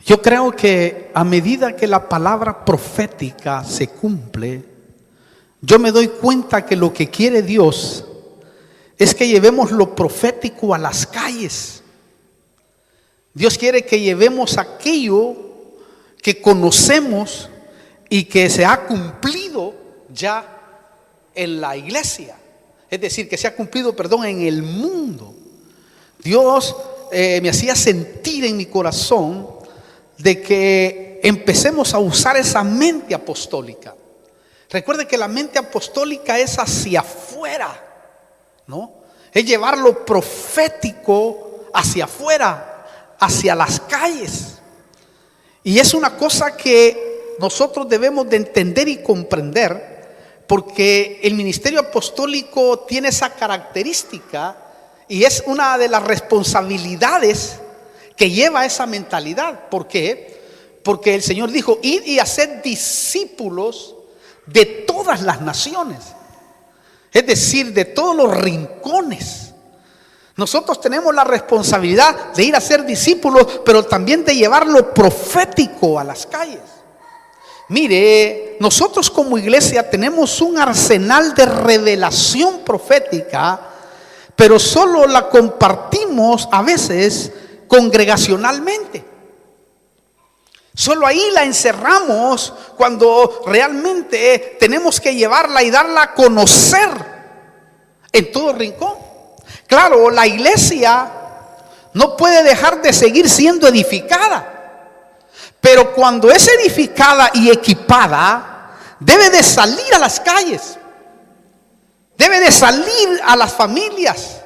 Yo creo que a medida que la palabra profética se cumple, yo me doy cuenta que lo que quiere Dios es que llevemos lo profético a las calles. Dios quiere que llevemos aquello que conocemos y que se ha cumplido ya en la iglesia. Es decir, que se ha cumplido, en el mundo. Dios me hacía sentir en mi corazón de que empecemos a usar esa mente apostólica. Recuerde que la mente apostólica es hacia afuera, ¿no? Es llevar lo profético hacia afuera, hacia las calles. Y es una cosa que nosotros debemos de entender y comprender, porque el ministerio apostólico tiene esa característica y es una de las responsabilidades que lleva esa mentalidad. ¿Por qué? Porque el Señor dijo: id y haced discípulos de todas las naciones, es decir, de todos los rincones. Nosotros tenemos la responsabilidad de ir a ser discípulos, pero también de llevar lo profético a las calles. Mire, nosotros como iglesia tenemos un arsenal de revelación profética, pero solo la compartimos a veces congregacionalmente. Solo ahí la encerramos cuando realmente tenemos que llevarla y darla a conocer en todo rincón. Claro, la iglesia no puede dejar de seguir siendo edificada, pero cuando es edificada y equipada, debe de salir a las calles, debe de salir a las familias,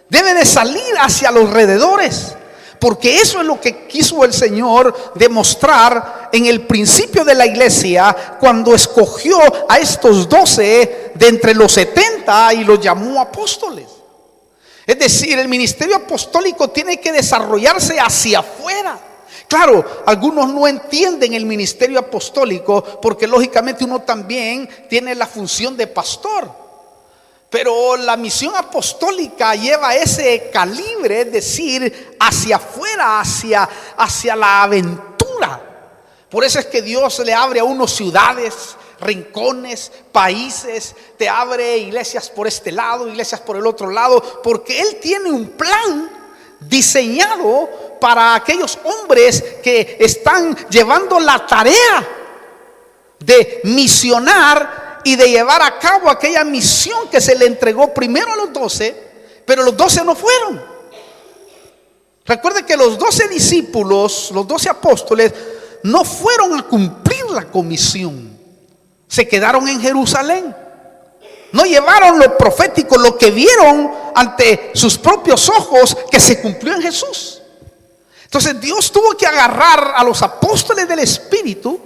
debe de salir hacia los alrededores. Porque eso es lo que quiso el Señor demostrar en el principio de la iglesia, cuando escogió a estos 12 de entre los 70 y los llamó apóstoles. Es decir, el ministerio apostólico tiene que desarrollarse hacia afuera. Claro, algunos no entienden el ministerio apostólico porque lógicamente uno también tiene la función de pastor. Pero la misión apostólica lleva ese calibre, es decir, hacia afuera, hacia la aventura. Por eso es que Dios le abre a unos ciudades, rincones, países, te abre iglesias por este lado, iglesias por el otro lado, porque Él tiene un plan diseñado para aquellos hombres que están llevando la tarea de misionar y de llevar a cabo aquella misión que se le entregó primero a los 12, pero los 12 no fueron. Recuerde que los 12 discípulos, los 12 apóstoles, no fueron a cumplir la comisión. Se quedaron en Jerusalén. No llevaron lo profético, lo que vieron ante sus propios ojos que se cumplió en Jesús. Entonces Dios tuvo que agarrar a los apóstoles del Espíritu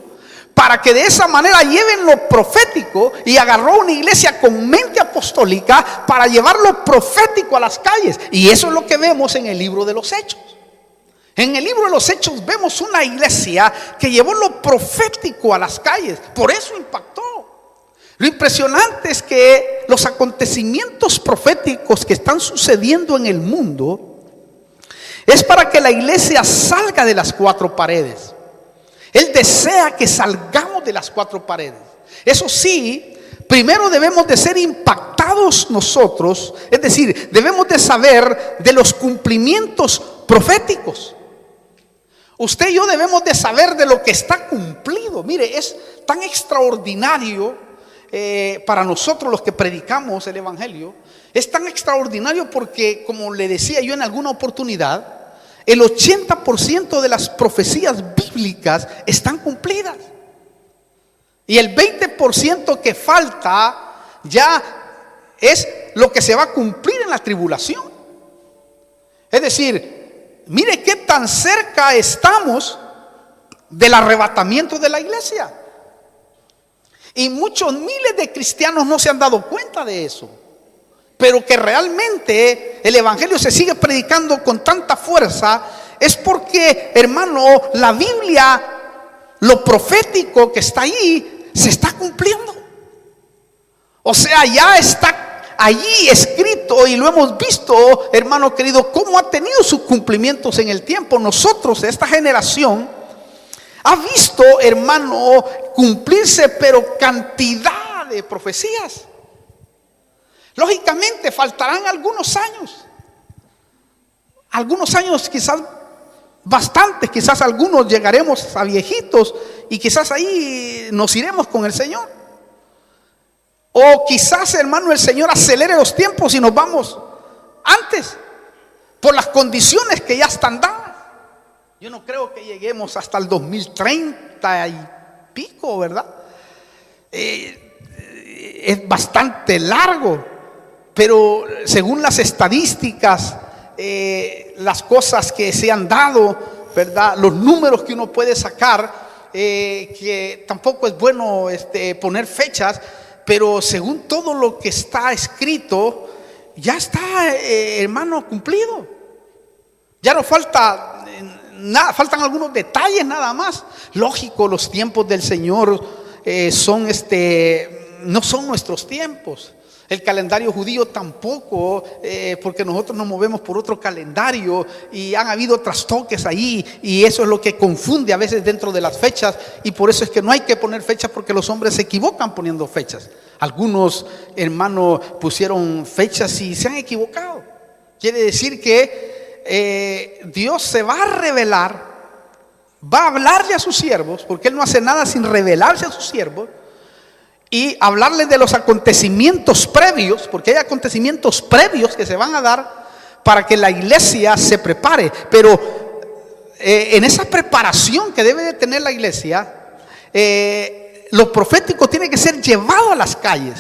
para que de esa manera lleven lo profético, y agarró una iglesia con mente apostólica para llevar lo profético a las calles. Y eso es lo que vemos en el libro de los Hechos. En el libro de los Hechos vemos una iglesia que llevó lo profético a las calles. Por eso impactó. Lo impresionante es que los acontecimientos proféticos que están sucediendo en el mundo es para que la iglesia salga de las cuatro paredes. Él desea que salgamos de las cuatro paredes. Eso sí, primero debemos de ser impactados nosotros, es decir, debemos de saber de los cumplimientos proféticos. Usted y yo debemos de saber de lo que está cumplido. Mire, es tan extraordinario para nosotros los que predicamos el evangelio. Es tan extraordinario porque, como le decía yo en alguna oportunidad, el 80% de las profecías bíblicas están cumplidas. Y el 20% que falta ya es lo que se va a cumplir en la tribulación. Es decir, mire qué tan cerca estamos del arrebatamiento de la iglesia. Y muchos miles de cristianos no se han dado cuenta de eso. Pero que realmente el evangelio se sigue predicando con tanta fuerza, es porque, hermano, la Biblia, lo profético que está ahí, se está cumpliendo. O sea, ya está allí escrito y lo hemos visto, hermano querido, cómo ha tenido sus cumplimientos en el tiempo. Nosotros, esta generación, Ha visto, hermano, cumplirse pero cantidad de profecías. Lógicamente faltarán algunos años quizás bastantes, quizás algunos llegaremos a viejitos y quizás ahí nos iremos con el Señor. O quizás, hermano, el Señor acelere los tiempos y nos vamos antes por las condiciones que ya están dadas. Yo no creo que lleguemos hasta el 2030 y pico, ¿verdad? Es bastante largo, pero según las estadísticas, las cosas que se han dado, ¿verdad? Los números que uno puede sacar, que tampoco es bueno poner fechas, pero según todo lo que está escrito, ya está, hermano, cumplido. Ya no falta nada, faltan algunos detalles nada más. Lógico, los tiempos del Señor no son nuestros tiempos. El calendario judío tampoco, porque nosotros nos movemos por otro calendario y han habido trastoques ahí, y eso es lo que confunde a veces dentro de las fechas, y por eso es que no hay que poner fechas, porque los hombres se equivocan poniendo fechas. Algunos hermanos pusieron fechas y se han equivocado. Quiere decir que Dios se va a revelar, va a hablarle a sus siervos, porque Él no hace nada sin revelarse a sus siervos, y hablarles de los acontecimientos previos, porque hay acontecimientos previos que se van a dar para que la iglesia se prepare. Pero en esa preparación que debe de tener la iglesia, lo profético tiene que ser llevado a las calles.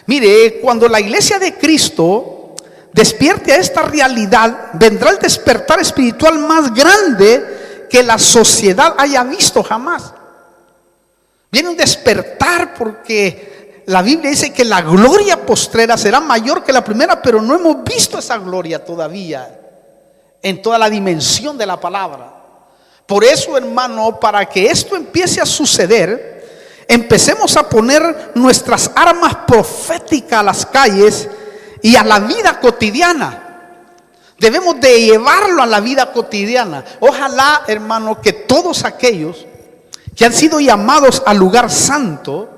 Mire, cuando la iglesia de Cristo despierte a esta realidad, vendrá el despertar espiritual más grande que la sociedad haya visto jamás. Viene un despertar, porque la Biblia dice que la gloria postrera será mayor que la primera, pero no hemos visto esa gloria todavía en toda la dimensión de la palabra. Por eso, hermano, para que esto empiece a suceder, empecemos a poner nuestras armas proféticas a las calles y a la vida cotidiana. Debemos de llevarlo a la vida cotidiana. Ojalá, hermano, que todos aquellos que han sido llamados al lugar santo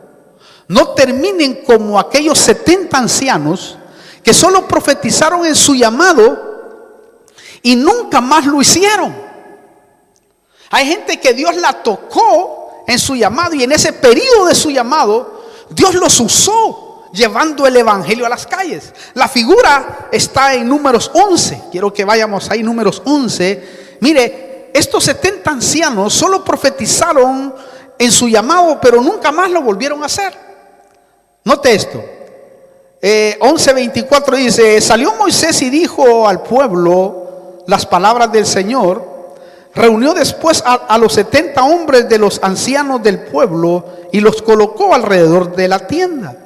no terminen como aquellos 70 ancianos que solo profetizaron en su llamado y nunca más lo hicieron. Hay gente que Dios la tocó en su llamado, y en ese periodo de su llamado Dios los usó llevando el evangelio a las calles. La figura está en Números 11. Quiero que vayamos ahí, Números 11. Mire, estos 70 ancianos solo profetizaron en su llamado, pero nunca más lo volvieron a hacer. Note esto. 11:24 dice: salió Moisés y dijo al pueblo las palabras del Señor. Reunió después a los 70 hombres de los ancianos del pueblo y los colocó alrededor de la tienda.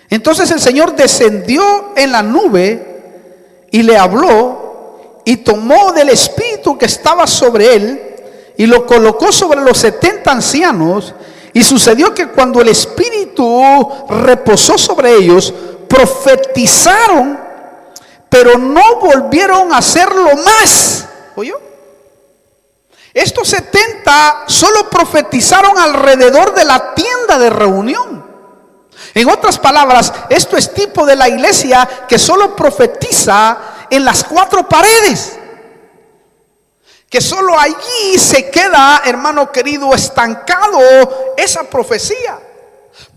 Entonces el Señor descendió en la nube y le habló, y tomó del espíritu que estaba sobre él y lo colocó sobre los 70 ancianos. Y sucedió que cuando el espíritu reposó sobre ellos, profetizaron, pero no volvieron a hacerlo más. ¿Oyó? Estos 70 solo profetizaron alrededor de la tienda de reunión. En otras palabras, esto es tipo de la iglesia que solo profetiza en las 4 paredes, que solo allí se queda, hermano querido, estancado esa profecía.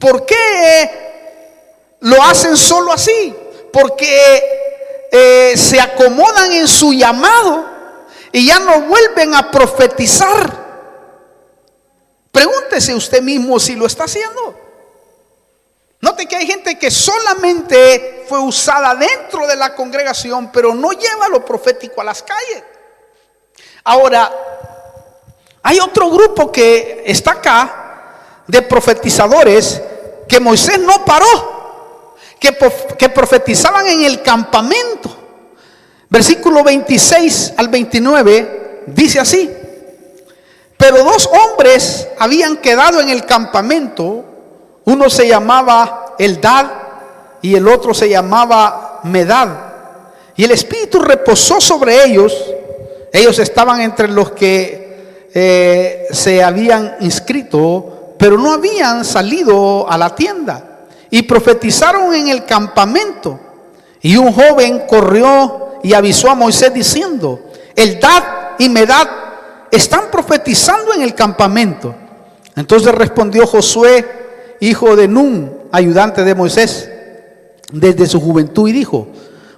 ¿Por qué lo hacen solo así? Porque se acomodan en su llamado y ya no vuelven a profetizar. Pregúntese usted mismo si lo está haciendo. Note que hay gente que solamente fue usada dentro de la congregación, pero no lleva lo profético a las calles. Ahora, hay otro grupo que está acá, de profetizadores, que Moisés no paró, que profetizaban en el campamento. Versículo 26 al 29 dice así: pero 2 hombres habían quedado en el campamento. Uno se llamaba Eldad y el otro se llamaba Medad. Y el espíritu reposó sobre ellos. Ellos estaban entre los que se habían inscrito, pero no habían salido a la tienda. Y profetizaron en el campamento. Y un joven corrió y avisó a Moisés diciendo: Eldad y Medad están profetizando en el campamento. Entonces respondió Josué, hijo de Nun, ayudante de Moisés, desde su juventud, y dijo: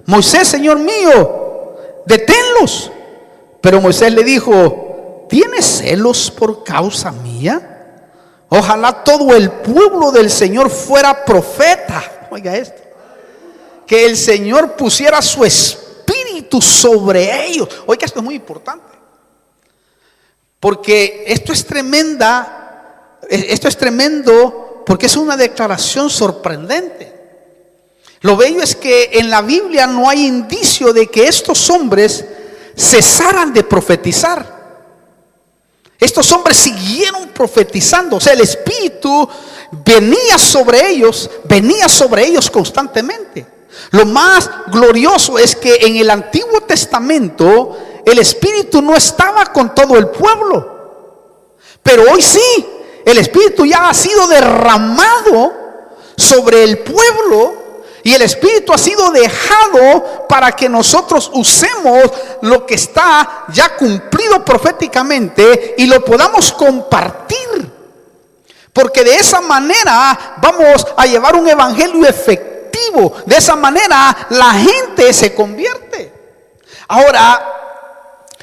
Moisés, señor mío, deténlos. Pero Moisés le dijo: ¿tienes celos por causa mía? Ojalá todo el pueblo del Señor fuera profeta. Oiga esto: que el Señor pusiera su espíritu sobre ellos. Oiga, esto es muy importante, porque esto es tremendo, porque es una declaración sorprendente. Lo bello es que en la Biblia no hay indicio de que estos hombres cesaran de profetizar. Estos hombres siguieron profetizando. O sea, el Espíritu venía sobre ellos constantemente. Lo más glorioso es que en el Antiguo Testamento el Espíritu no estaba con todo el pueblo, pero hoy sí, el Espíritu ya ha sido derramado sobre el pueblo. Y el Espíritu ha sido dejado para que nosotros usemos lo que está ya cumplido proféticamente y lo podamos compartir. Porque de esa manera vamos a llevar un evangelio efectivo. De esa manera la gente se convierte. Ahora,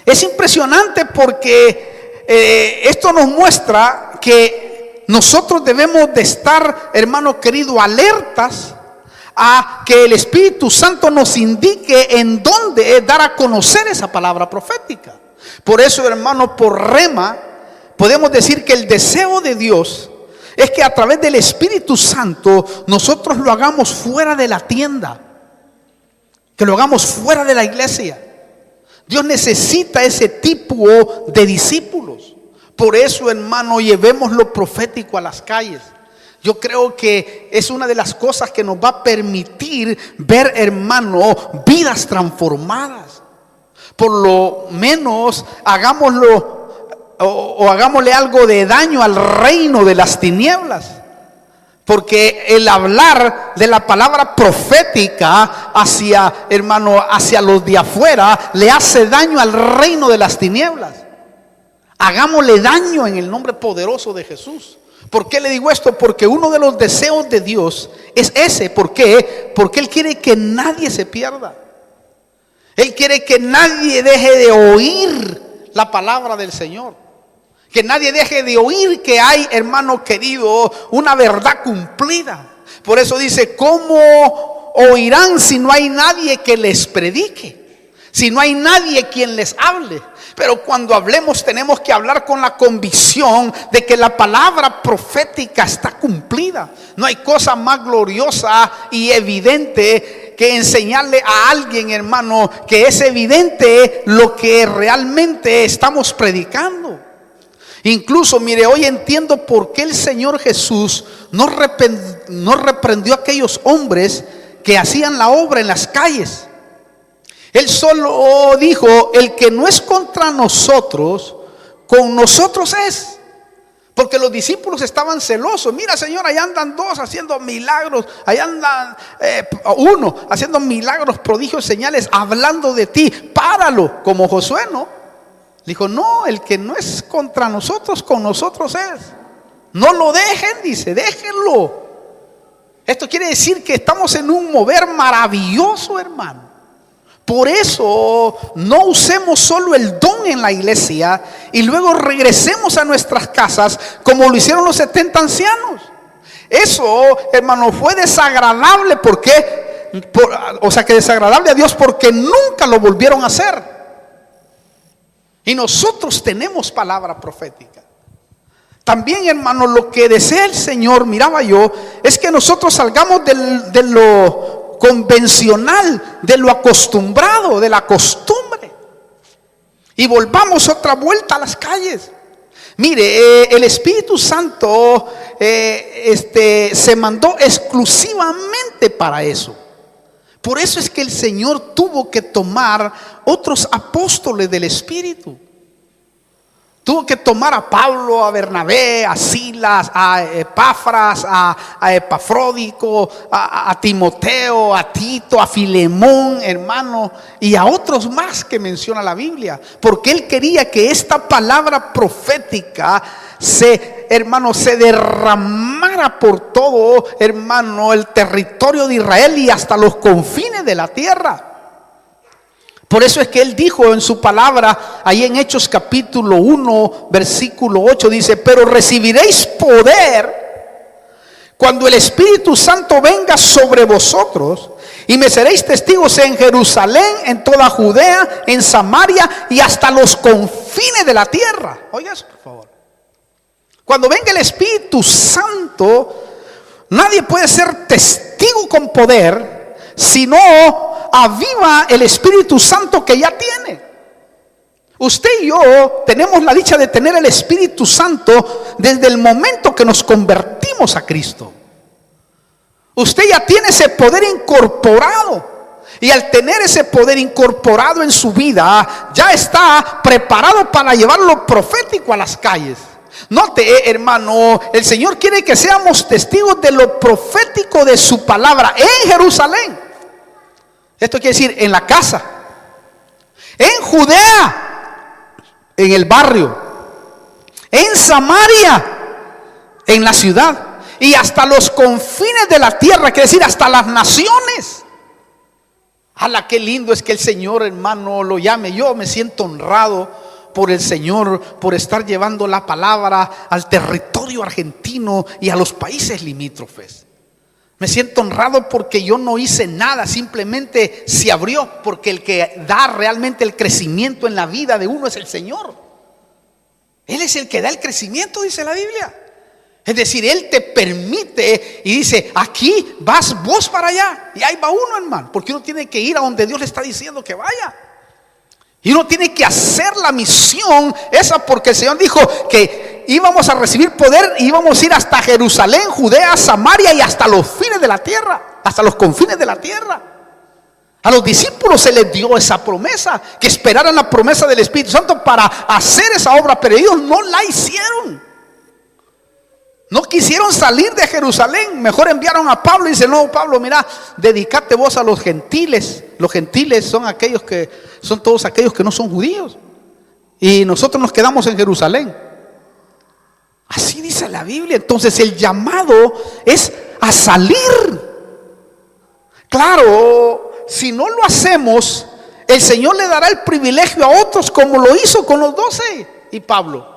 es impresionante porque esto nos muestra que nosotros debemos de estar, hermano querido, alertas a que el Espíritu Santo nos indique en dónde dar a conocer esa palabra profética. Por eso, hermano, por rema podemos decir que el deseo de Dios es que a través del Espíritu Santo nosotros lo hagamos fuera de la tienda, que lo hagamos fuera de la iglesia. Dios necesita ese tipo de discípulos. Por eso, hermano, llevemos lo profético a las calles. Yo creo que es una de las cosas que nos va a permitir ver, hermano, vidas transformadas. Por lo menos hagámoslo o hagámosle algo de daño al reino de las tinieblas. Porque el hablar de la palabra profética hacia, hermano, hacia los de afuera le hace daño al reino de las tinieblas. Hagámosle daño en el nombre poderoso de Jesús. ¿Por qué le digo esto? Porque uno de los deseos de Dios es ese. ¿Por qué? Porque Él quiere que nadie se pierda. Él quiere que nadie deje de oír la palabra del Señor. Que nadie deje de oír que hay, hermano querido, una verdad cumplida. Por eso dice: ¿cómo oirán si no hay nadie que les predique? Si no hay nadie quien les hable. Pero cuando hablemos tenemos que hablar con la convicción de que la palabra profética está cumplida. No hay cosa más gloriosa y evidente que enseñarle a alguien, hermano, que es evidente lo que realmente estamos predicando. Incluso, mire, hoy entiendo por qué el Señor Jesús no reprendió a aquellos hombres que hacían la obra en las calles. Él solo dijo: el que no es contra nosotros, con nosotros es. Porque los discípulos estaban celosos. Mira, Señor, allá andan dos haciendo milagros. Allá andan uno haciendo milagros, prodigios, señales, hablando de ti. Páralo, como Josué, ¿no? Dijo: no, el que no es contra nosotros, con nosotros es. No lo dejen, dice, déjenlo. Esto quiere decir que estamos en un mover maravilloso, hermano. Por eso no usemos solo el don en la iglesia y luego regresemos a nuestras casas como lo hicieron los 70 ancianos. Eso, hermano, fue desagradable. ¿Por qué? Que desagradable a Dios, porque nunca lo volvieron a hacer. Y nosotros tenemos palabra profética. También, hermano, lo que desea el Señor, miraba yo, es que nosotros salgamos de lo convencional, de lo acostumbrado, de la costumbre, y volvamos otra vuelta a las calles. Mire, el Espíritu Santo se mandó exclusivamente para eso. Por eso es que el Señor tuvo que tomar otros apóstoles del Espíritu. Tuvo que tomar a Pablo, a Bernabé, a Silas, a Epafras, a Epafrodito, a Timoteo, a Tito, a Filemón, hermano, y a otros más que menciona la Biblia, porque él quería que esta palabra profética se derramara por todo, hermano, el territorio de Israel y hasta los confines de la tierra. Por eso es que él dijo en su palabra, ahí en Hechos capítulo 1, versículo 8, dice: pero recibiréis poder cuando el Espíritu Santo venga sobre vosotros, y me seréis testigos en Jerusalén, en toda Judea, en Samaria y hasta los confines de la tierra. Oiga eso, por favor. Cuando venga el Espíritu Santo, nadie puede ser testigo con poder si no aviva el Espíritu Santo que ya tiene. Usted y yo tenemos la dicha de tener el Espíritu Santo desde el momento que nos convertimos a Cristo. Usted ya tiene ese poder incorporado, y al tener ese poder incorporado en su vida, ya está preparado para llevar lo profético a las calles. Note, hermano, el Señor quiere que seamos testigos de lo profético de su palabra en Jerusalén. Esto quiere decir en la casa, en Judea, en el barrio, en Samaria, en la ciudad, y hasta los confines de la tierra, quiere decir hasta las naciones. ¡Hala, qué lindo es que el Señor, hermano, lo llame! Yo me siento honrado por el Señor, por estar llevando la palabra al territorio argentino y a los países limítrofes. Me siento honrado porque yo no hice nada, simplemente se abrió, porque el que da realmente el crecimiento en la vida de uno es el Señor. Él es el que da el crecimiento, dice la Biblia. Es decir, Él te permite y dice: aquí vas vos para allá, y ahí va uno, hermano, porque uno tiene que ir a donde Dios le está diciendo que vaya. Y uno tiene que hacer la misión esa, porque el Señor dijo que íbamos a recibir poder y íbamos a ir hasta Jerusalén, Judea, Samaria y hasta los fines de la tierra, hasta los confines de la tierra. A los discípulos se les dio esa promesa, que esperaran la promesa del Espíritu Santo para hacer esa obra, pero ellos no la hicieron. No quisieron salir de Jerusalén, mejor enviaron a Pablo y dice: no, Pablo, mira, dedícate vos a los gentiles. Los gentiles son todos aquellos que no son judíos, y nosotros nos quedamos en Jerusalén. Así dice la Biblia. Entonces el llamado es a salir. Claro, si no lo hacemos, el Señor le dará el privilegio a otros, como lo hizo con los 12 y Pablo.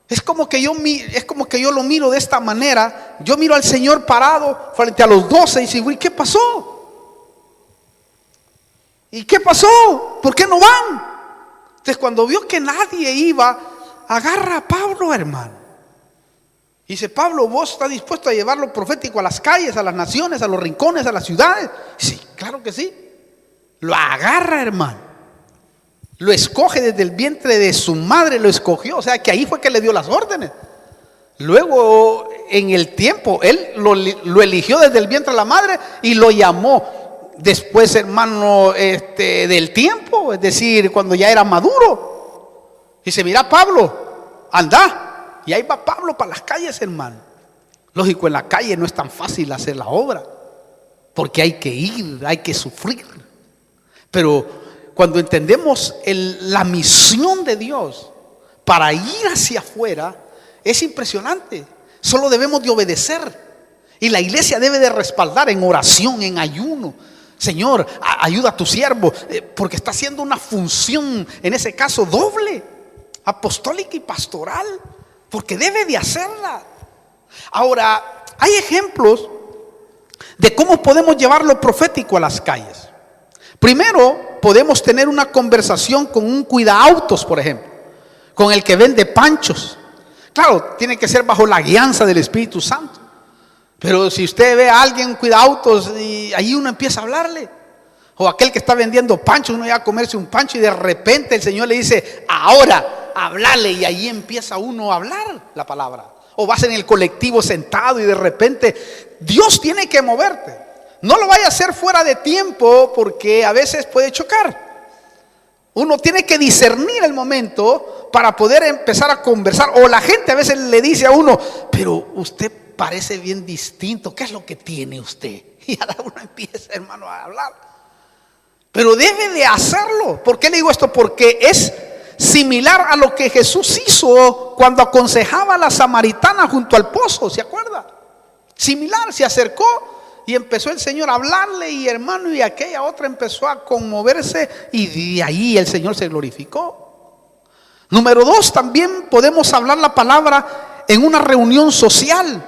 Es como que yo lo miro de esta manera. Yo miro al Señor parado frente a los 12 y digo: ¿y qué pasó? ¿Y qué pasó? ¿Por qué no van? Entonces, cuando vio que nadie iba, agarra a Pablo, hermano. Y dice: Pablo, ¿vos estás dispuesto a llevar lo profético a las calles, a las naciones, a los rincones, a las ciudades? Sí, claro que sí. Lo agarra, hermano. Lo escoge desde el vientre de su madre, lo escogió. O sea que ahí fue que le dio las órdenes. Luego, en el tiempo, él lo eligió desde el vientre de la madre y lo llamó después, hermano, del tiempo. Es decir, cuando ya era maduro. Dice: mira, Pablo, anda. Y ahí va Pablo para las calles, hermano. Lógico, en la calle no es tan fácil hacer la obra, porque hay que ir, hay que sufrir. Pero cuando entendemos la misión de Dios para ir hacia afuera, es impresionante. Solo debemos de obedecer, y la iglesia debe de respaldar en oración, en ayuno. Señor, ayuda a tu siervo, porque está haciendo una función, en ese caso doble, apostólica y pastoral, porque debe de hacerla. Ahora, hay ejemplos de cómo podemos llevar lo profético a las calles. Primero, podemos tener una conversación con un cuidaautos, por ejemplo, con el que vende panchos. Claro, tiene que ser bajo la guianza del Espíritu Santo. Pero si usted ve a alguien cuidaautos y ahí uno empieza a hablarle, o aquel que está vendiendo panchos, uno ya a comerse un pancho y de repente el Señor le dice: ahora, hablarle, y ahí empieza uno a hablar la palabra. O vas en el colectivo sentado y de repente Dios tiene que moverte. No lo vaya a hacer fuera de tiempo, porque a veces puede chocar. Uno tiene que discernir el momento para poder empezar a conversar. O la gente a veces le dice a uno, pero usted parece bien distinto, ¿qué es lo que tiene usted? Y ahora uno empieza, hermano, a hablar. Pero debe de hacerlo. ¿Por qué le digo esto? Porque es similar a lo que Jesús hizo cuando aconsejaba a la samaritana junto al pozo, ¿se acuerda? Similar, se acercó y empezó el Señor a hablarle, y hermano, y aquella otra empezó a conmoverse, y de ahí el Señor se glorificó. Número 2, también podemos hablar la palabra en una reunión social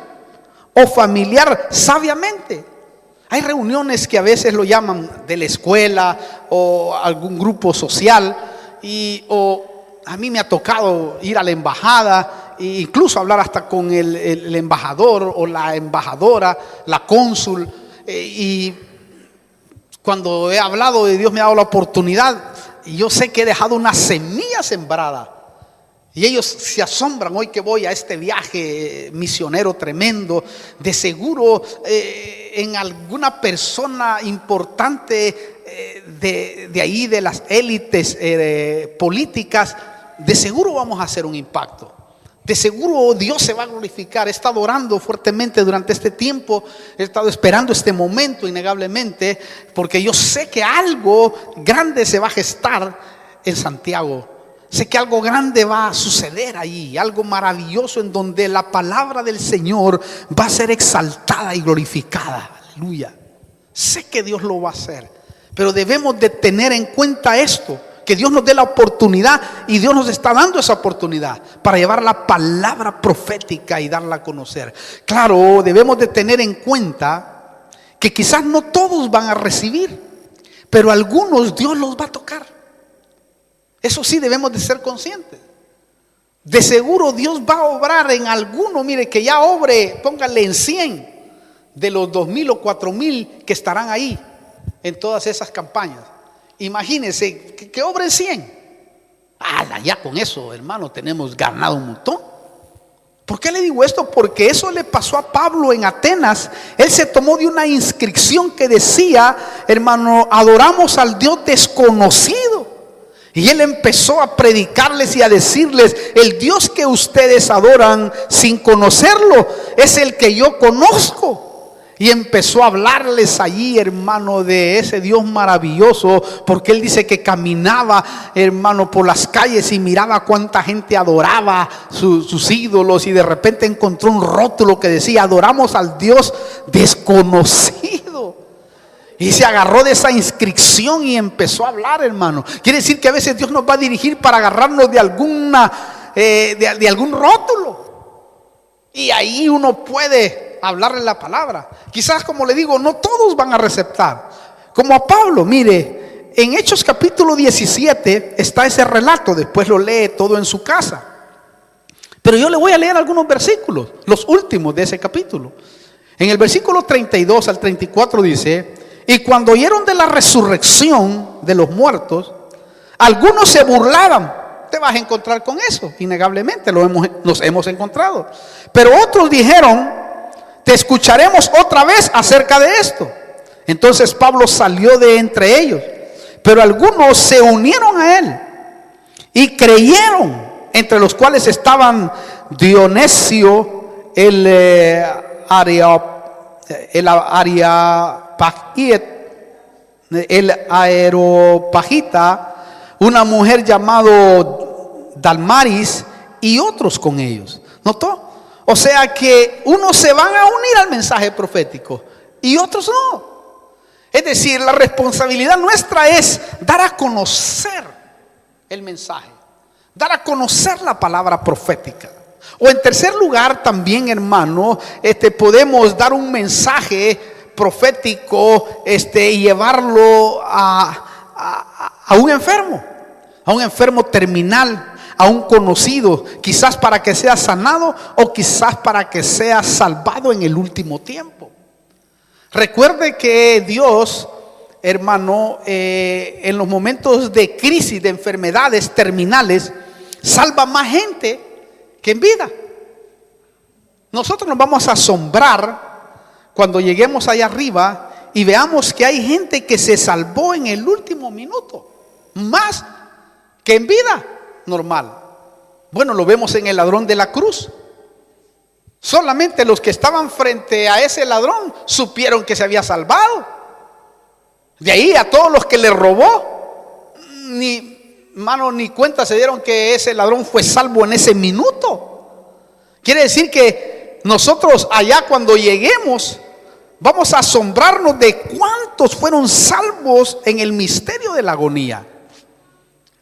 o familiar sabiamente. Hay reuniones que a veces lo llaman de la escuela o algún grupo social, o a mí me ha tocado ir a la embajada e incluso hablar hasta con el embajador o la embajadora, la cónsul, y cuando he hablado de Dios me ha dado la oportunidad, y yo sé que he dejado una semilla sembrada. Y ellos se asombran hoy que voy a este viaje misionero tremendo. De seguro en alguna persona importante de ahí, de las élites políticas, de seguro vamos a hacer un impacto. De seguro Dios se va a glorificar. He estado orando fuertemente durante este tiempo. He estado esperando este momento innegablemente, porque yo sé que algo grande se va a gestar en Santiago. Sé que algo grande va a suceder allí, algo maravilloso en donde la palabra del Señor va a ser exaltada y glorificada. Aleluya. Sé que Dios lo va a hacer, pero debemos de tener en cuenta esto, que Dios nos dé la oportunidad, y Dios nos está dando esa oportunidad para llevar la palabra profética y darla a conocer. Claro, debemos de tener en cuenta que quizás no todos van a recibir, pero algunos Dios los va a tocar. Eso sí debemos de ser conscientes. De seguro Dios va a obrar en alguno, mire, que ya obre, póngale en 100 de los 2,000 o 4,000 que estarán ahí en todas esas campañas. Imagínense que obren 100. Ya con eso, hermano, tenemos ganado un montón. ¿Por qué le digo esto? Porque eso le pasó a Pablo en Atenas. Él se tomó de una inscripción que decía, hermano, adoramos al Dios desconocido. Y él empezó a predicarles y a decirles, el Dios que ustedes adoran sin conocerlo es el que yo conozco. Y empezó a hablarles allí, hermano, de ese Dios maravilloso, porque él dice que caminaba, hermano, por las calles y miraba cuánta gente adoraba sus ídolos, y de repente encontró un rótulo que decía, adoramos al Dios desconocido. Y se agarró de esa inscripción y empezó a hablar, hermano. Quiere decir que a veces Dios nos va a dirigir para agarrarnos de de algún rótulo, y ahí uno puede hablarle la palabra. Quizás, como le digo, no todos van a receptar. Como a Pablo, mire, en Hechos capítulo 17 está ese relato. Después lo lee todo en su casa, pero yo le voy a leer algunos versículos, los últimos de ese capítulo. En el versículo 32 al 34 dice: y cuando oyeron de la resurrección de los muertos, algunos se burlaban. Te vas a encontrar con eso, innegablemente nos hemos encontrado. Pero otros dijeron: te escucharemos otra vez acerca de esto. Entonces Pablo salió de entre ellos, pero algunos se unieron a él y creyeron, entre los cuales estaban Dionisio el Areopagita, una mujer llamado Dalmaris, y otros con ellos. ¿Notó? O sea que unos se van a unir al mensaje profético y otros no. Es decir, la responsabilidad nuestra es dar a conocer el mensaje, dar a conocer la palabra profética. O en tercer lugar también, hermano, podemos dar un mensaje profético y llevarlo a un enfermo terminal, a un conocido, quizás para que sea sanado o quizás para que sea salvado en el último tiempo. Recuerde que Dios, hermano, en los momentos de crisis, de enfermedades terminales, salva más gente que en vida. Nosotros nos vamos a asombrar cuando lleguemos allá arriba y veamos que hay gente que se salvó en el último minuto, más que en vida normal. Bueno, lo vemos en el ladrón de la cruz. Solamente los que estaban frente a ese ladrón supieron que se había salvado. De ahí a todos los que le robó, ni cuenta se dieron que ese ladrón fue salvo en ese minuto. Quiere decir que nosotros allá cuando lleguemos vamos a asombrarnos de cuántos fueron salvos en el misterio de la agonía.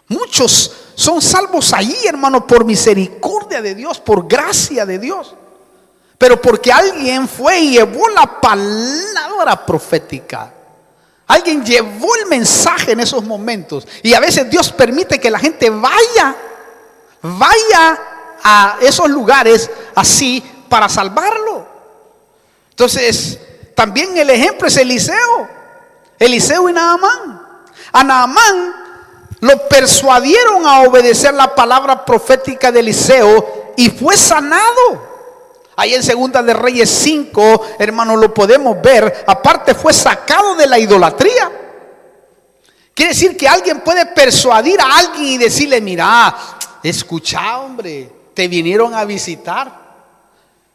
Muchos son salvos allí, hermano, por misericordia de Dios, por gracia de Dios. Pero porque alguien fue y llevó la palabra profética. Alguien llevó el mensaje en esos momentos. Y a veces Dios permite que la gente vaya a esos lugares así para salvarlo. Entonces, también el ejemplo es Eliseo y Naamán. A Naamán lo persuadieron a obedecer la palabra profética de Eliseo y fue sanado. Ahí en Segunda de Reyes 5, hermano, lo podemos ver. Aparte fue sacado de la idolatría. Quiere decir que alguien puede persuadir a alguien y decirle: mira, escucha, hombre, te vinieron a visitar.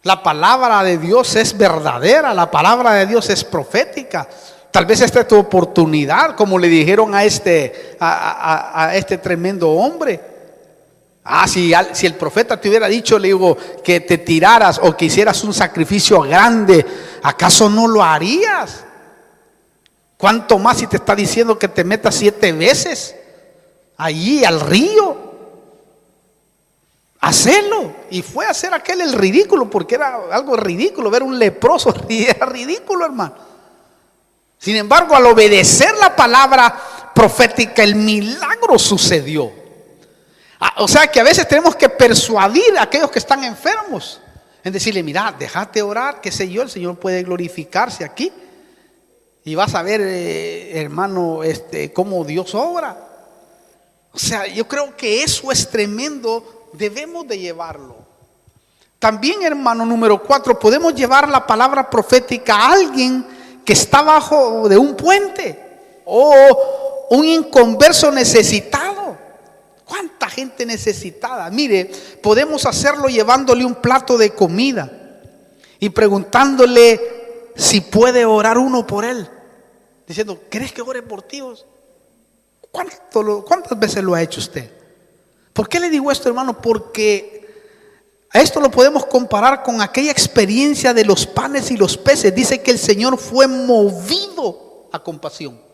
La palabra de Dios es verdadera, la palabra de Dios es profética. Tal vez esta es tu oportunidad, como le dijeron a este tremendo hombre. Si el profeta te hubiera dicho, le digo, que te tiraras o que hicieras un sacrificio grande, ¿acaso no lo harías? ¿Cuánto más si te está diciendo que te metas 7 veces allí al río? Hacelo. Y fue a hacer aquel el ridículo, porque era algo ridículo ver un leproso, era ridículo, hermano. Sin embargo, al obedecer la palabra profética, el milagro sucedió. O sea que a veces tenemos que persuadir a aquellos que están enfermos, en decirle: mira, déjate orar, qué sé yo, el Señor puede glorificarse aquí. Y vas a ver, hermano, cómo Dios obra. O sea, yo creo que eso es tremendo, debemos de llevarlo. También, hermano, número 4, podemos llevar la palabra profética a alguien que está bajo de un puente o un inconverso necesitado. ¿Cuánta gente necesitada? Mire, podemos hacerlo llevándole un plato de comida y preguntándole si puede orar uno por él, diciendo: ¿querés que ore por ti? ¿Cuántas veces lo ha hecho usted? ¿Por qué le digo esto, hermano? Porque a esto lo podemos comparar con aquella experiencia de los panes y los peces. Dice que el Señor fue movido a compasión.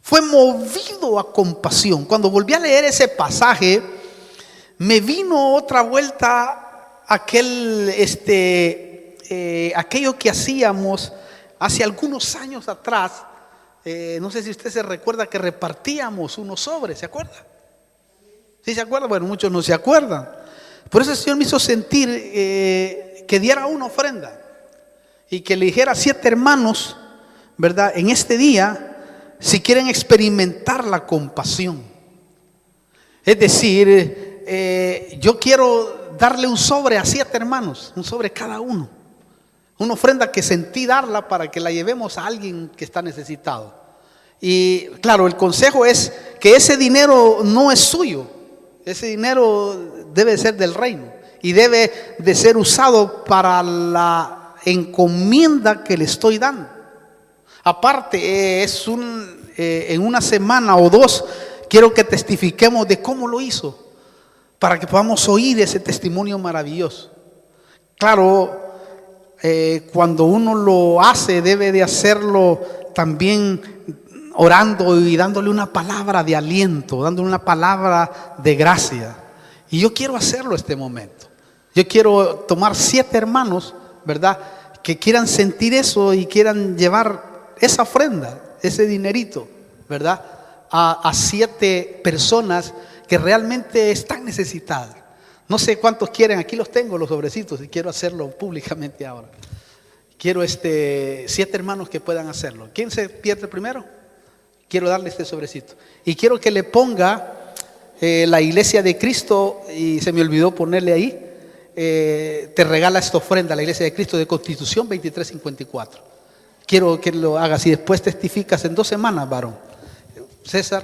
Fue movido a compasión. Cuando volví a leer ese pasaje, me vino otra vuelta aquello que hacíamos hace algunos años atrás. No sé si usted se recuerda que repartíamos unos sobres, ¿se acuerda? ¿Sí se acuerda? Bueno, muchos no se acuerdan. Por eso el Señor me hizo sentir que diera una ofrenda y que le dijera a 7 hermanos, ¿verdad?, en este día, si quieren experimentar la compasión. Es decir, yo quiero darle un sobre a 7 hermanos, un sobre cada uno, una ofrenda que sentí darla para que la llevemos a alguien que está necesitado. Y claro, el consejo es que ese dinero no es suyo, ese dinero debe ser del reino y debe de ser usado para la encomienda que le estoy dando. Aparte, en una semana o 2 quiero que testifiquemos de cómo lo hizo, para que podamos oír ese testimonio maravilloso. Claro, cuando uno lo hace, debe de hacerlo también orando y dándole una palabra de aliento, dándole una palabra de gracia. Y yo quiero hacerlo este momento. Yo quiero tomar 7 hermanos, ¿verdad?, que quieran sentir eso y quieran llevar esa ofrenda, ese dinerito, ¿verdad?, a 7 personas que realmente están necesitadas. No sé cuántos quieren, aquí los tengo los sobrecitos y quiero hacerlo públicamente ahora. Quiero 7 hermanos que puedan hacerlo. ¿Quién se pierde primero? Quiero darle este sobrecito. Y quiero que le ponga la Iglesia de Cristo, y se me olvidó ponerle ahí, te regala esta ofrenda, la Iglesia de Cristo de Constitución 2354. Quiero que lo hagas y después testificas en 2 semanas, varón. César,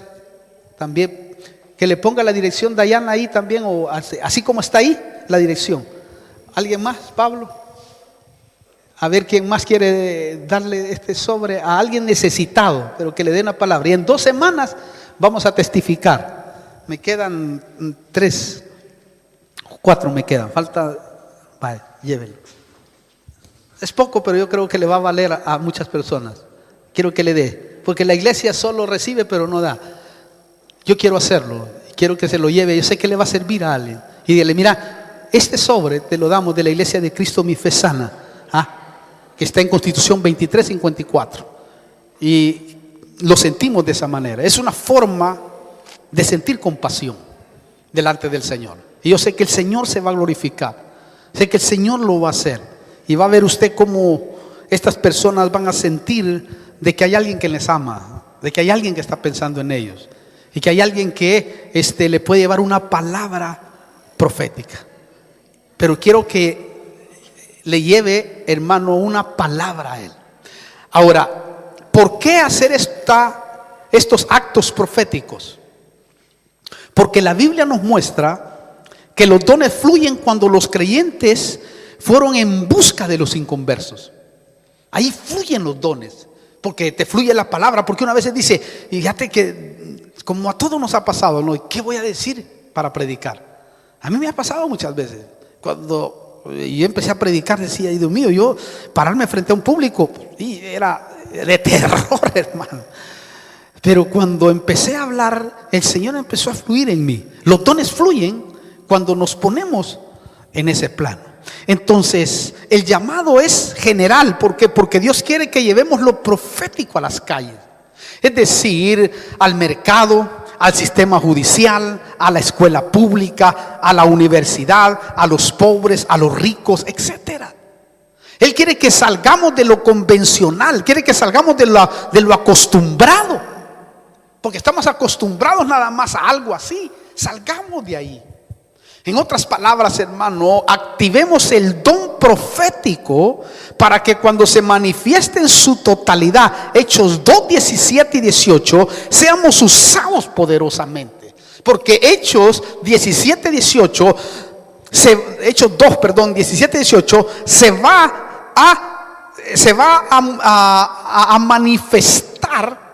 también Que le ponga la dirección Dayana ahí también, o así como está ahí, la dirección. ¿Alguien más, Pablo? A ver quién más quiere darle este sobre a alguien necesitado, pero que le dé una palabra. Y en 2 semanas vamos a testificar. Me quedan 3, 4 me quedan. Falta, vale, llévelo. Es poco, pero yo creo que le va a valer a muchas personas. Quiero que le dé, porque la iglesia solo recibe, pero no da. Yo quiero hacerlo, quiero que se lo lleve. Yo sé que le va a servir a alguien. Y dile, mira, este sobre te lo damos de la iglesia de Cristo Mi Fe Sana, que está en Constitución 2354. Y lo sentimos de esa manera. Es una forma de sentir compasión delante del Señor. Y yo sé que el Señor se va a glorificar. Sé que el Señor lo va a hacer. Y va a ver usted cómo estas personas van a sentir de que hay alguien que les ama, de que hay alguien que está pensando en ellos, y que hay alguien que le puede llevar una palabra profética. Pero quiero que le lleve, hermano, una palabra a él. Ahora, ¿por qué hacer estos actos proféticos? Porque la Biblia nos muestra que los dones fluyen cuando los creyentes fueron en busca de los inconversos. Ahí fluyen los dones, porque te fluye la palabra. Porque una vez dice, y fíjate que como a todos nos ha pasado, ¿no? ¿Qué voy a decir para predicar? A mí me ha pasado muchas veces. Cuando yo empecé a predicar, decía, Dios mío, yo pararme frente a un público, y era de terror, hermano. Pero cuando empecé a hablar, el Señor empezó a fluir en mí. Los dones fluyen cuando nos ponemos en ese plano. Entonces, el llamado es general. ¿Por qué? Porque Dios quiere que llevemos lo profético a las calles. Es decir, al mercado, al sistema judicial, a la escuela pública, a la universidad, a los pobres, a los ricos, etcétera. Él quiere que salgamos de lo convencional, quiere que salgamos de lo acostumbrado, porque estamos acostumbrados nada más a algo así. Salgamos de ahí. En otras palabras, hermano, activemos el don profético para que cuando se manifieste en su totalidad, Hechos 2, 17 y 18, seamos usados poderosamente. Porque Hechos 17, 18, Hechos 2, perdón, 17 y 18, se va a manifestar,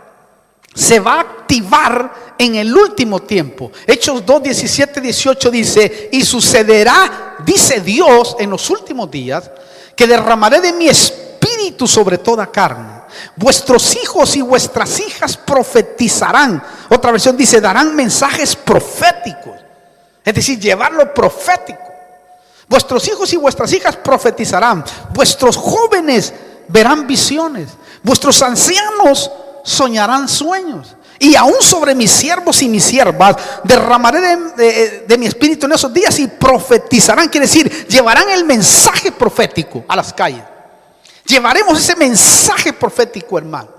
se va a activar en el último tiempo. Hechos 2, 17, 18 dice: y sucederá, dice Dios, en los últimos días, que derramaré de mi espíritu sobre toda carne. Vuestros hijos y vuestras hijas profetizarán. Otra versión dice, darán mensajes proféticos. Es decir, llevar lo profético. Vuestros hijos y vuestras hijas profetizarán. Vuestros jóvenes verán visiones. Vuestros ancianos soñarán sueños. Y aún sobre mis siervos y mis siervas derramaré de mi espíritu en esos días, y profetizarán. Quiere decir, llevarán el mensaje profético a las calles. Llevaremos ese mensaje profético, hermano.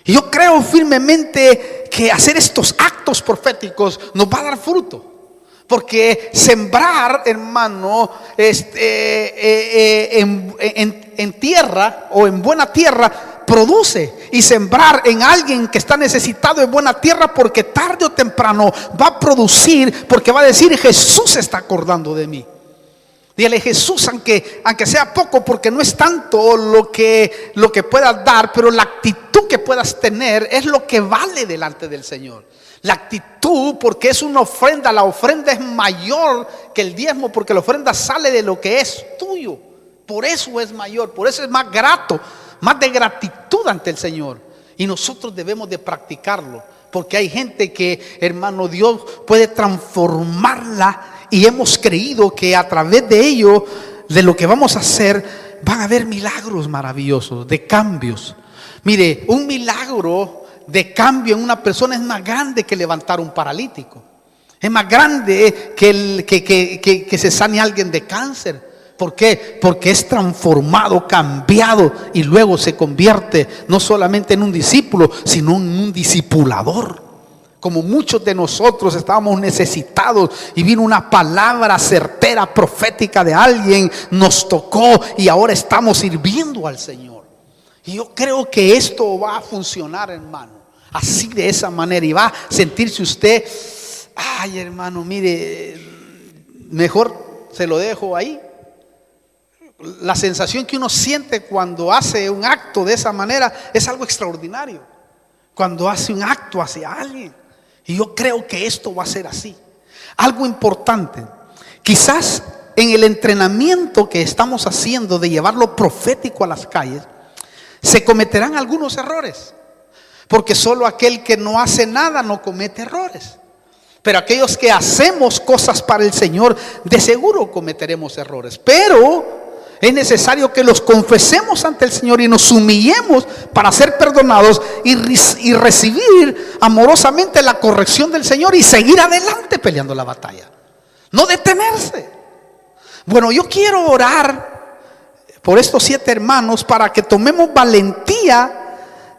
Y yo creo firmemente que hacer estos actos proféticos nos va a dar fruto. Porque sembrar, hermano, en tierra o en buena tierra produce. Y sembrar en alguien que está necesitado de buena tierra, porque tarde o temprano va a producir, porque va a decir, Jesús se está acordando de mí. Dígale, Jesús, aunque sea poco, porque no es tanto lo que puedas dar, pero la actitud que puedas tener es lo que vale delante del Señor. La actitud, porque es una ofrenda. La ofrenda es mayor que el diezmo, porque la ofrenda sale de lo que es tuyo. Por eso es mayor, por eso es más grato, más de gratitud ante el Señor. Y nosotros debemos de practicarlo, porque hay gente que, hermano, Dios puede transformarla. Y hemos creído que a través de ello, de lo que vamos a hacer, van a haber milagros maravillosos, de cambios. Mire, un milagro de cambio en una persona es más grande que levantar un paralítico. Es más grande que se sane alguien de cáncer. ¿Por qué? Porque es transformado, cambiado, y luego se convierte no solamente en un discípulo, sino en un discipulador. Como muchos de nosotros estábamos necesitados y vino una palabra certera, profética de alguien, nos tocó y ahora estamos sirviendo al Señor. Y yo creo que esto va a funcionar, hermano, así, de esa manera, y va a sentirse usted Ay, hermano, mire, mejor se lo dejo ahí. La sensación que uno siente cuando hace un acto de esa manera es algo extraordinario. Cuando hace un acto hacia alguien. Y yo creo que esto va a ser así. Algo importante. Quizás en el entrenamiento que estamos haciendo de llevar lo profético a las calles, se cometerán algunos errores. Porque solo aquel que no hace nada no comete errores. Pero aquellos que hacemos cosas para el Señor, de seguro cometeremos errores. Pero es necesario que los confesemos ante el Señor y nos humillemos para ser perdonados y recibir amorosamente la corrección del Señor y seguir adelante peleando la batalla. No detenerse. Bueno, yo quiero orar por estos 7 hermanos para que tomemos valentía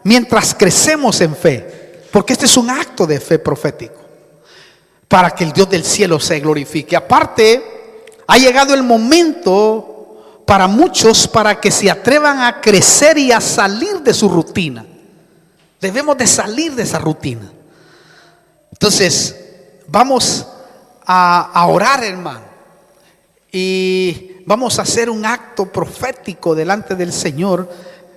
mientras crecemos en fe. Porque este es un acto de fe profético. Para que el Dios del cielo se glorifique. Aparte, ha llegado el momento para muchos, para que se atrevan a crecer y a salir de su rutina. Debemos de salir de esa rutina. Entonces, vamos a orar, hermano. Y vamos a hacer un acto profético delante del Señor,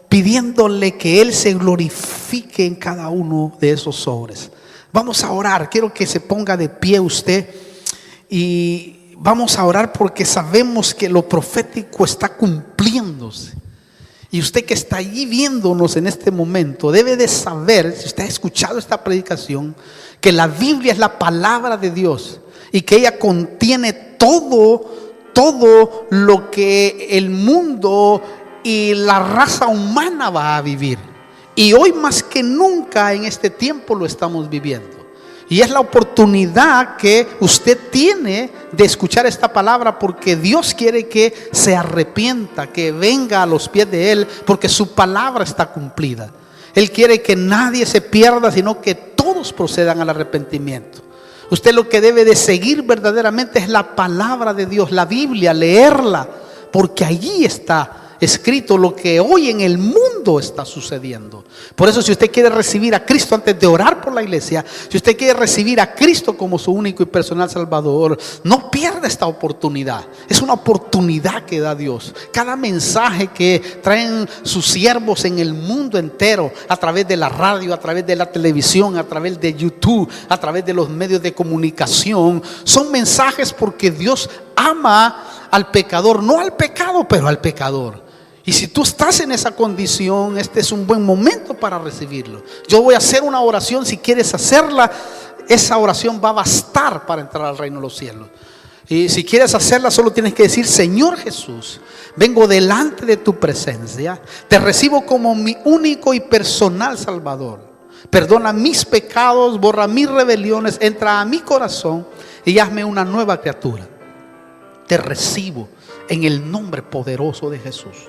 pidiéndole que Él se glorifique en cada uno de esos sobres. Vamos a orar. Quiero que se ponga de pie usted y vamos a orar porque sabemos que lo profético está cumpliéndose. Y usted que está allí viéndonos en este momento debe de saber, si usted ha escuchado esta predicación, que la Biblia es la palabra de Dios y que ella contiene todo lo que el mundo y la raza humana va a vivir. Y hoy más que nunca en este tiempo lo estamos viviendo. Y es la oportunidad que usted tiene de escuchar esta palabra, porque Dios quiere que se arrepienta, que venga a los pies de Él, porque su palabra está cumplida. Él quiere que nadie se pierda, sino que todos procedan al arrepentimiento. Usted lo que debe de seguir verdaderamente es la palabra de Dios, la Biblia, leerla, porque allí está escrito lo que hoy en el mundo está sucediendo. Por eso, si usted quiere recibir a Cristo antes de orar por la iglesia, si usted quiere recibir a Cristo como su único y personal Salvador, no pierda esta oportunidad. Es una oportunidad que da Dios. Cada mensaje que traen sus siervos en el mundo entero, a través de la radio, a través de la televisión, a través de YouTube, a través de los medios de comunicación, son mensajes porque Dios ama al pecador, no al pecado, pero al pecador. Y si tú estás en esa condición, este es un buen momento para recibirlo. Yo voy a hacer una oración. Si quieres hacerla, esa oración va a bastar para entrar al reino de los cielos. Y si quieres hacerla, solo tienes que decir: Señor Jesús, vengo delante de tu presencia, te recibo como mi único y personal Salvador. Perdona mis pecados, borra mis rebeliones, entra a mi corazón y hazme una nueva criatura. Te recibo en el nombre poderoso de Jesús.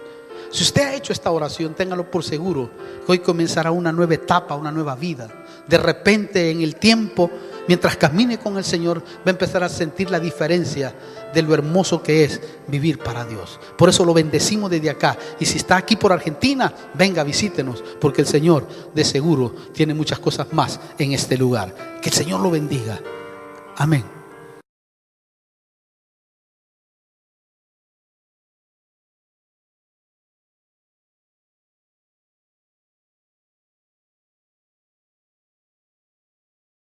Si usted ha hecho esta oración, téngalo por seguro que hoy comenzará una nueva etapa, una nueva vida. De repente, en el tiempo, mientras camine con el Señor, va a empezar a sentir la diferencia de lo hermoso que es vivir para Dios. Por eso lo bendecimos desde acá. Y si está aquí por Argentina, venga, visítenos, porque el Señor de seguro tiene muchas cosas más en este lugar. Que el Señor lo bendiga. Amén.